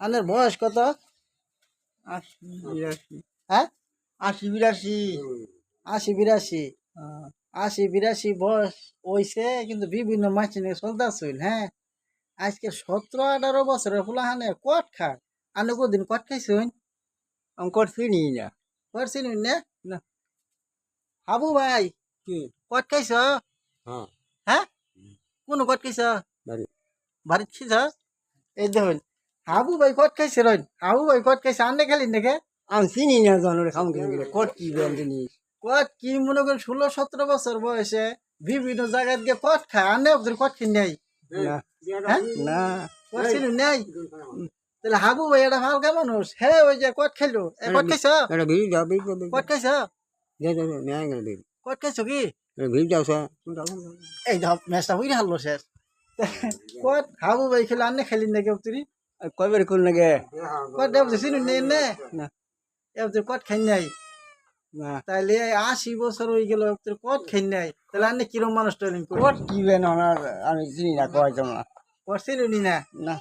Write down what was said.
আনের বয়স কত? ৮০ ৮২ হ্যাঁ, ৮০ ৮২ ৮০ ৮২। ৮০ ৮২ বয়স হইছে, কিন্তু বিভিন্ন মাইনে চলতেছিল। হ্যাঁ, আজকে ১৭ ১৮ বছরের ফুলাহানে কট খায়। আনে কদিন কট খাইছুন? আমি করছি নি না করছিন না? না হাবু ভাই, কি কট খাইছ? হ্যাঁ হ্যাঁ, কোন কট খাইছ? বাড়ি বাড়িত খাইছ? এই দেখুন, হাবু ভাই কট খাইছে রইন। হাবু ভাই কট খাইছে, আনে খেলি নাকি? আমি চিনি না জানোরে খাম কিনে কট কি ব্যান জিনিস কট কি মনে করেন ১৬ ১৭ বছর বয়সে বিভিন্ন জায়গায় গিয়ে কট খায়, আনে ওদের কট কিনে নেই। না হ্যাঁ, না করছিল নেই। তাহলে হাবু ভাই এটা হালকা মানুষ। হ্যাঁ, ওই যে কট খাইলো, কট খাইছ? এটা ভিড় যাও ভিড় যাও কট খাইছ? ন্যায় গেল ভিড় কট খাইছো কি? ভিড় যাও স্যার এই ধর ম্যাচটা বুঝে হারলো শেষ। কট হাবু ভাই খেলে আনে খেলি নাকি তুই? কয়বার কোন লাগে কট দেব দিছিস নেই নে? না এবার কট খাই নাই। না তাইলে ৮০ বছর হয়ে গেল, তোর কট খাই নাই। তাহলে আনে কিরম মানুষ ট্রেনিং কট কি ব্যান আমার আমি চিনি না কয় তোমরা করছিল নি না? না